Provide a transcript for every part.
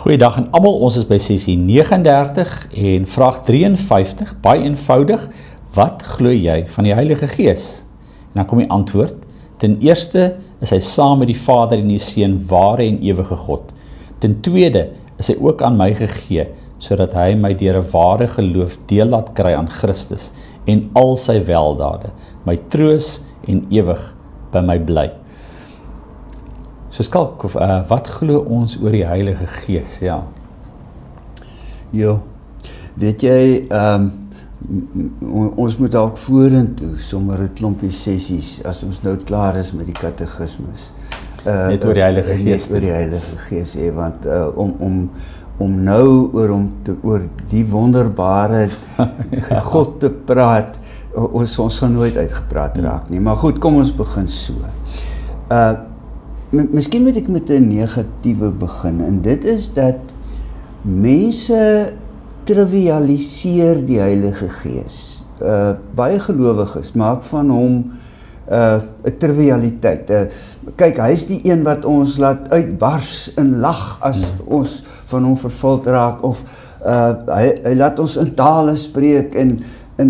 Goeiedag aan almal, ons is by sessie 39 en vraag 53, baie eenvoudig, wat glo jy van die Heilige Gees? En dan kom die antwoord, ten eerste is hy saam met die Vader en die Seun ware en ewige God. Ten tweede is hy ook aan my gegee, sodat hy my deur 'n ware geloof deel laat kry aan Christus en al sy weldade, my troos en ewig by my bly. So Skalk, wat glo ons oor die Heilige Gees? Ja. Jo, weet jy, ons moet dalk vorentoe, sommer 'n klompie sessies, as ons nou klaar is met die katekismus. Net oor die Heilige Gees. Net oor die Heilige Gees, want om nou oor die wonderbare God te praat, ons gaan nooit uitgepraat raak nie. Maar goed, kom ons begin so. Miskien moet ek met 'n negatiewe begin, en dit is dat mense trivialiseer die Heilige Gees. Baie gelowiges maak van hom 'n trivialiteit. Kyk, hy is die een wat ons laat uitbars in lag as ons van hom vervuld raak, of hy laat ons in tale spreek en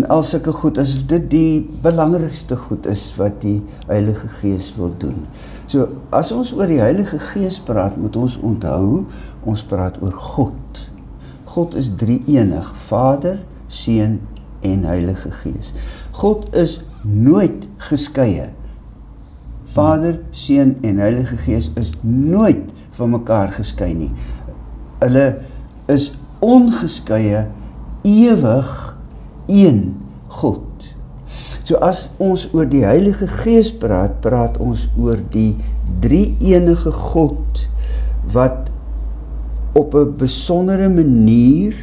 al sulke goed, asof dit die belangrikste goed is wat die Heilige Gees wil doen. So, as ons oor die Heilige Gees praat, moet ons onthou, ons praat oor God. God is drie-enig, Vader, Seun en Heilige Gees. God is nooit geskeie. Vader, Seun en Heilige Gees is nooit van mekaar geskei nie. Hulle is ongeskeie, ewig een God. So as ons oor die Heilige Gees praat, praat ons oor die drie-enige God wat op 'n besondere manier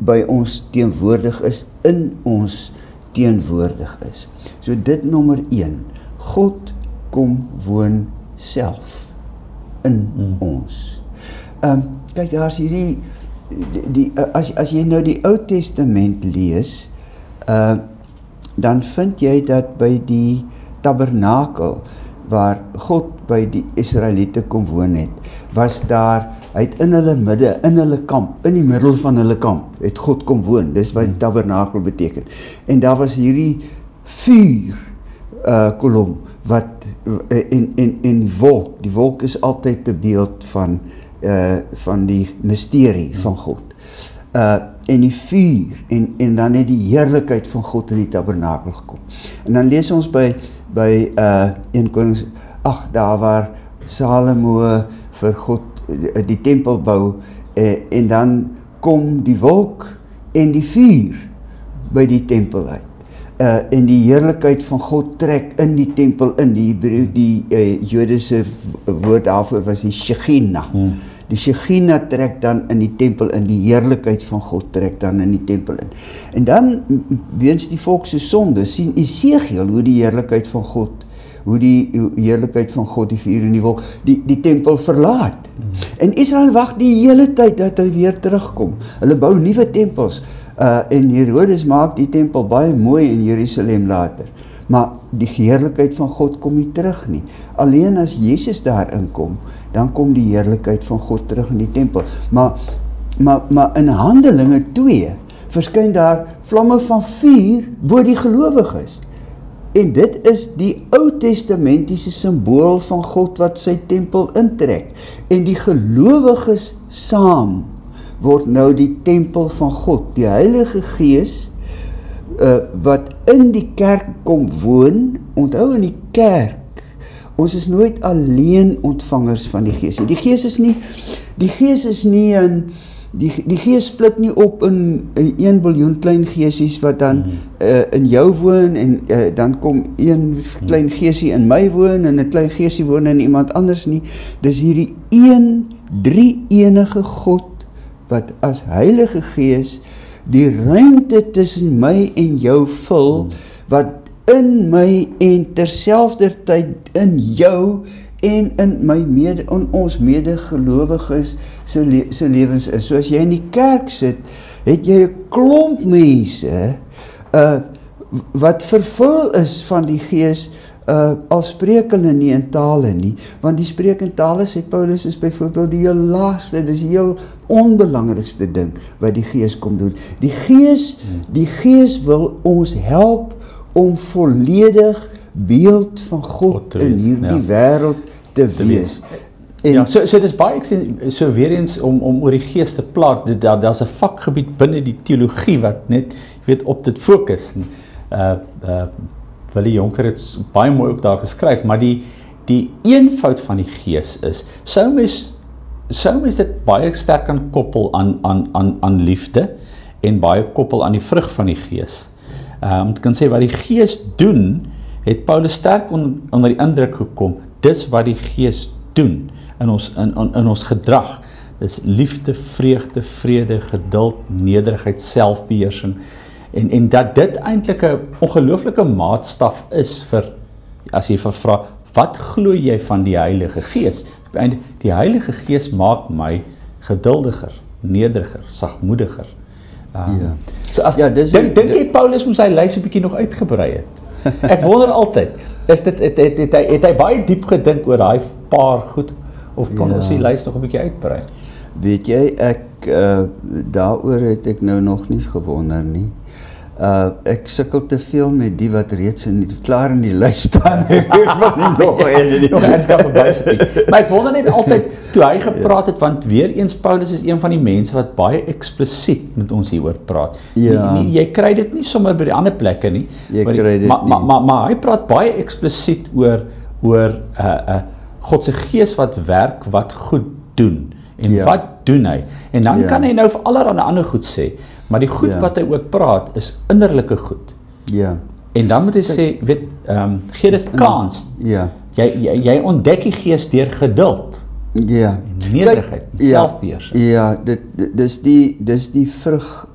by ons teenwoordig is, in ons teenwoordig is. So dit nommer 1, God kom woon self in ons. Kyk, daar is hierdie as jy nou die Ou Testament lees, dan vind jy dat by die tabernakel, waar God by die Israeliete kom woon het, was daar, hy het in hulle midde, in hulle kamp, in die middel van hulle kamp, het God kom woon, dis wat die tabernakel beteken. En daar was hierdie vuur kolom, wat, en die wolk is altyd 'n beeld van die misterie van God. En die vuur, en dan het die heerlikheid van God in die tabernakel gekom. En dan lees ons by 1 Konings 8, daar waar Salomo vir God die tempel bou, en dan kom die wolk en die vuur by die tempel uit. En die heerlikheid van God trek in die tempel in, die Jodese woord daarvoor was die Shekhinah. Die Shekhinah trek dan in die tempel in, die heerlikheid van God trek dan in die tempel in. En dan, weens die volk se sonde, sien Esegiel hoe die heerlikheid van God, die vuur en die wolk, die tempel verlaat. En Israel wag die hele tyd dat hy weer terugkom. Hulle bou nuwe tempels, en Herodes maak die tempel baie mooi in Jerusalem later. Maar die heerlikheid van God kom nie terug nie. Alleen as Jesus daarin kom, dan kom die heerlikheid van God terug in die tempel. Maar in Handelinge 2 verskyn daar vlamme van vuur bo die gelowiges. En dit is die Ou Testamentiese simbool van God wat sy tempel intrek. En die gelowiges saam word nou die tempel van God. Die Heilige Gees wat in die kerk kom woon, onthou in die kerk, ons is nooit alleen ontvangers van die Gees. Die Gees is nie, die Gees split nie op in 1 biljoen klein geesies wat dan in jou woon, en dan kom een klein geesie in my woon, en 'n klein geesie woon in iemand anders nie. Dis hierdie drie-enige God, wat as Heilige Gees die ruimte tussen my en jou vul, wat in my en terselfdertyd in jou en in ons medegelowiges se lewens is. So as jy in die kerk sit, het jy 'n klomp mense wat vervul is van die Gees, al spreek hulle nie in tale nie, want die spreek in tale, sê Paulus, is byvoorbeeld die heel laaste, dis die heel onbelangrikste ding wat die Gees kom doen. Die Gees wil ons help om volledig beeld van God in hierdie wêreld te wees. Ja, so dis baie so weer eens om oor die Gees te praat, daar's 'n vakgebied binne die teologie wat net, jy weet, op dit fokus. Willie Jonker het baie mooi ook daar geskryf, maar die eenvoud van die Gees is, sou mens dit baie sterk kan koppel aan liefde en baie koppel aan die vrug van die Gees. Om te kan sê wat die Gees doen, het Paulus sterk onder die indruk gekom, dis wat die Gees doen in ons gedrag. Dis liefde, vreugde, vrede, geduld, nederigheid, selfbeheersing. En dat dit eintlik 'n ongelooflike maatstaf is vir, as jy vra, wat glo jy van die Heilige Gees? Die Heilige Gees maak my geduldiger, nederiger, sagmoediger. So dink jy Paulus moes sy lys 'n bietjie nog uitgebrei het? Ek wonder altyd, het hy baie diep gedink oor daai paar goed, of kan ons die lys nog 'n bietjie uitbrei? Weet jy, daaroor het ek nou nog nie gewonder nie. Ek sukkel te veel met die wat reeds klaar in die lys staan. Ek wil nie nog maar ek wonder net altyd, toe hy gepraat het, want weer eens Paulus is een van die mense wat baie eksplisiet met ons hieroor praat. Jy kry dit nie sommer by die ander plekke nie, maar hy praat baie eksplisiet oor God se Gees wat werk, wat goed doen. En wat doen hy? En dan kan hy nou vir allerlei ander goed sê, maar die goed wat hy ook praat, is innerlike goed. En dan moet hy sê, weet, gee dit kans. Jy ontdek die Gees deur geduld. Nederigheid, selfbeheersing. Dis die vrug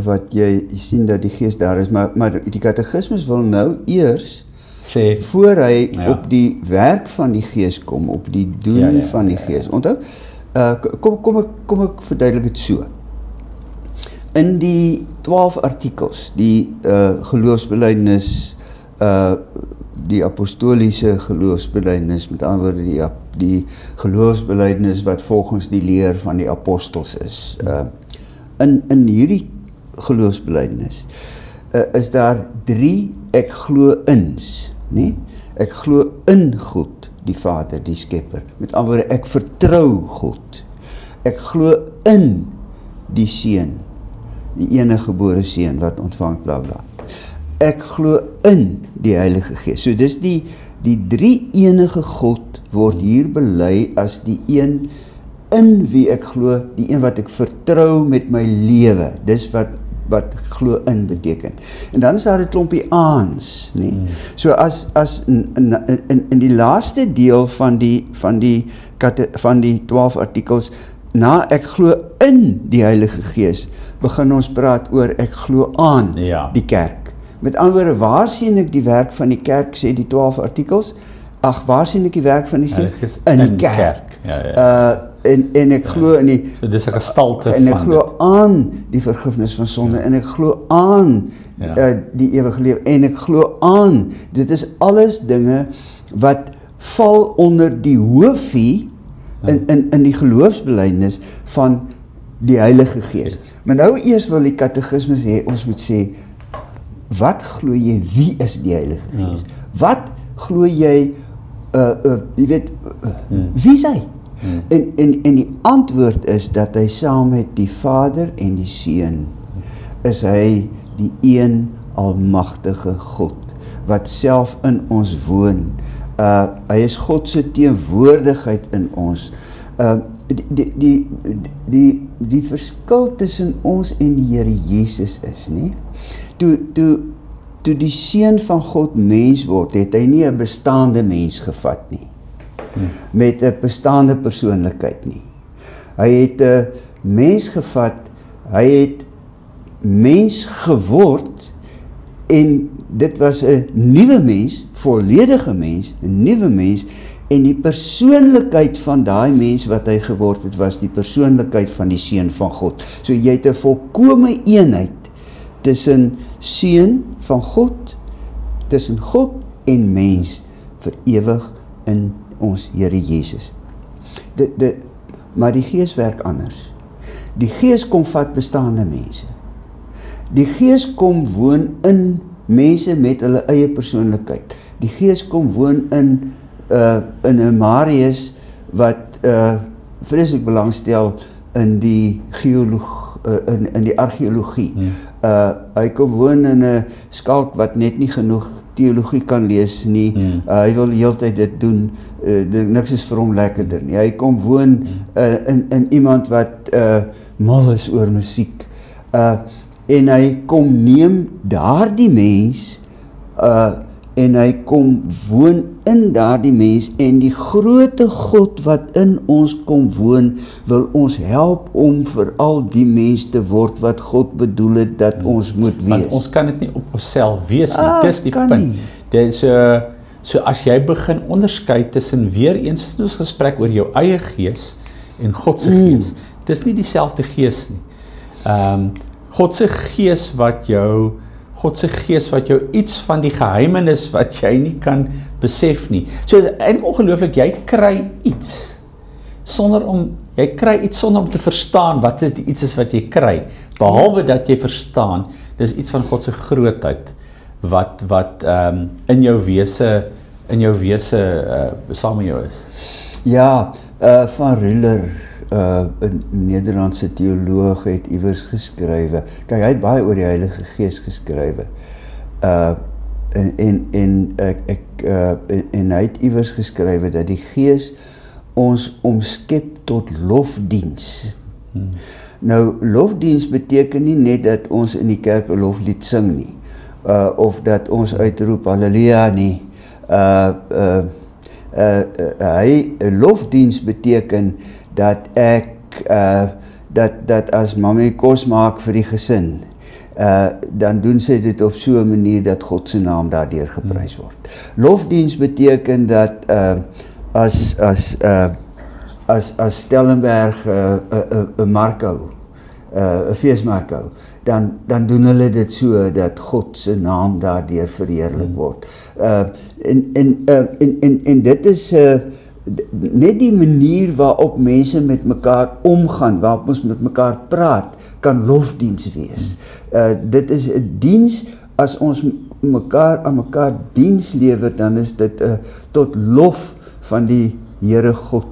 wat jy sien dat die Gees daar is, maar die katekismes wil nou eers sê, voor hy op die werk van die Gees kom, op die doen van die Gees. Onthou, kom ek verduidelik het so. In die 12 artikels, die geloofsbelijdenis, die apostoliese geloofsbelijdenis, met ander woorde die geloofsbelijdenis wat volgens die leer van die apostels is. In hierdie geloofsbelijdenis is daar 3 ek glo ins, nie? Ek glo in God, die Vader, die Skepper. Met ander woorde, ek vertrou God. Ek glo in die Seun, die enige gebore Seun wat ontvang, bla bla. Ek glo in die Heilige Gees. So dis die 3 enige God word hier bely as die een in wie ek glo, die een wat ek vertrou met my lewe. Dis wat glo in beteken. En dan is daar 'n klompie aans, nie? So as in die laaste deel van die 12 artikels, na ek glo in die Heilige Gees, begin ons praat oor ek glo aan die kerk. Met ander woorde, waar sien ek die werk van die kerk, sê die 12 artikels? Waar sien ek die werk van die Gees? In die kerk. En ek glo in die, so dis 'n gestalte en ek glo aan die vergifnis van sonde, en ek glo aan die ewige lewe, en ek glo aan, dit is alles dinge wat val onder die hoofie in die geloofsbelijdenis van die Heilige Gees. Maar nou eers wil die katekismes hê, ons moet sê, wat glo jy, wie is die Heilige Gees? Wat glo jy, jy weet, wie is hy? En die antwoord is dat hy saam met die Vader en die Seun is hy die een almagtige God wat self in ons woon. Hy is God se teenwoordigheid in ons. Die verskil tussen ons en die Here Jesus is, nie? Toe die Seun van God mens word, het hy nie 'n bestaande mens gevat nie. Met 'n bestaande persoonlikheid nie. Hy het 'n mens gevat, hy het mens geword, en dit was 'n nuwe mens, volledige mens, 'n nuwe mens, en die persoonlikheid van daai mens wat hy geword het, was die persoonlikheid van die Seun van God. So jy het 'n volkome eenheid tussen Seun van God, tussen God en mens, vir ewig in ons Here Jesus. Maar die Gees werk anders. Die Gees kom vat bestaande mense. Die Gees kom woon in mense met hulle eie persoonlikheid. Die Gees kom woon in 'n Marius wat vreeslik belangstel in die in die argeologie. Hy kom woon in 'n skalk wat net nie genoeg teologie kan lees nie. Hy wil heeltyd dit doen. Niks is vir hom lekkerder nie. Hy kom woon in iemand wat mal is oor musiek. En hy kom neem daardie mens en hy kom woon in daardie mens, en die groote God wat in ons kom woon, wil ons help om vir al die mens te word wat God bedoel het dat ons moet wees. Want ons kan dit nie op onsself wees nie. Dis die punt. Dit is so as jy begin onderskei tussen weer eens ons gesprek oor jou eie gees en God se gees. Dis nie dieselfde gees nie. God se gees wat jou iets van die geheimenis wat jy nie kan besef nie. So is eintlik ongelooflik, jy kry iets sonder om te verstaan wat is die iets is wat jy kry. Behalwe dat jy verstaan, dis iets van God se grootheid wat in jou wese saam met jou is. Ja, Van Ruler, 'n Nederlandse teoloog, het iewers geskrywe. Kyk, hy het baie oor die Heilige Gees geskrywe. En hy het iewers geskrywe dat die Gees ons omskep tot lofdiens. Nou, lofdiens beteken nie net dat ons in die kerk 'n loflied sing nie, of dat ons uitroep halleluja nie. Lofdiens beteken dat ek dat as mami kos maak vir die gesin, dan doen sy dit op so 'n manier dat God se naam daardeur geprys word. Lofdiens beteken dat as Stellenberg 'n mark hou, 'n feesmark hou, dan doen hulle dit so dat God se naam daardeur verheerlik word. En dit is net die manier waarop mense met mekaar omgaan, waarop ons met mekaar praat, kan lofdiens wees. Dit is 'n diens, as ons aan mekaar diens lewer, dan is dit tot lof van die Here God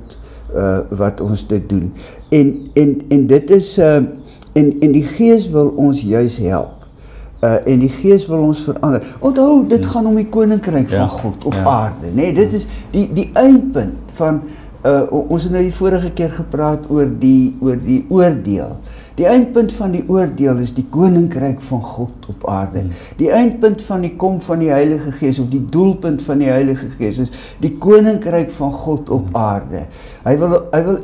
wat ons dit doen. En dit is en die Gees wil ons juis help. En die Gees wil ons verander. Onthou, dit gaan om die koninkryk van God op aarde, nee, dit is die eindpunt van ons het nou die vorige keer gepraat oor die oordeel. Die eindpunt van die oordeel is die koninkryk van God op aarde. Die eindpunt van die kom van die Heilige Gees, of die doelpunt van die Heilige Gees, is die koninkryk van God op aarde. Hy wil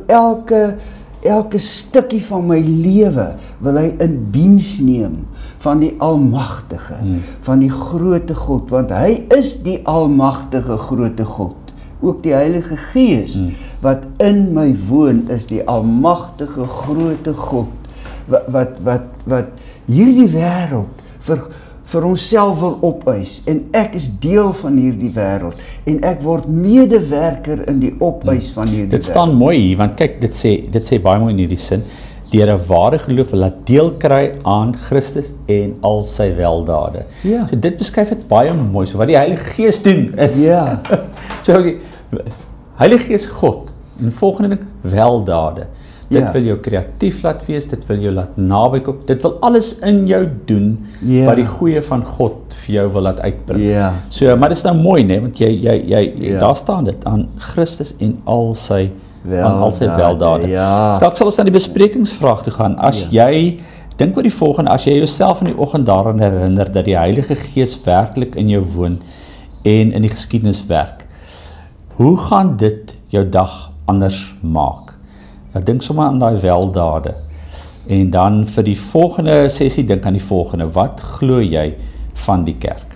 elke stukkie van my lewe wil hy in diens neem van die Almagtige, van die grote God, want hy is die Almagtige grote God. Ook die Heilige Gees wat in my woon is die Almagtige grote God wat hierdie wêreld vir onsself wil opeis, en ek is deel van hierdie wêreld, en ek word medewerker in die opeis van hierdie wêreld. Dit staan mooi hier, want kyk, dit sê baie mooi in hierdie sin, deur 'n ware geloof laat deel kry aan Christus en al sy weldade. Ja. So dit beskryf dit baie mooi, so wat die Heilige Gees doen is, so die Heilige Gees God, en volgende ding, weldade. Dit wil jou kreatief laat wees, dit wil jou laat naby kom, dit wil alles in jou doen, wat die goeie van God vir jou wil laat uitbring. So, maar dit is nou mooi, nee, want jy daar staan dit, aan Christus en al sy weldade. Straks sal ons na die besprekingsvraag toe gaan. As jy, dink oor die volgende, as jy jouself in die oggend daaraan herinner, dat die Heilige Gees werklik in jou woon, en in die geskiedenis werk, hoe gaan dit jou dag anders maak? Dink sommer aan daai weldade. En dan vir die volgende sessie, dink aan die volgende. Wat glo jy van die kerk?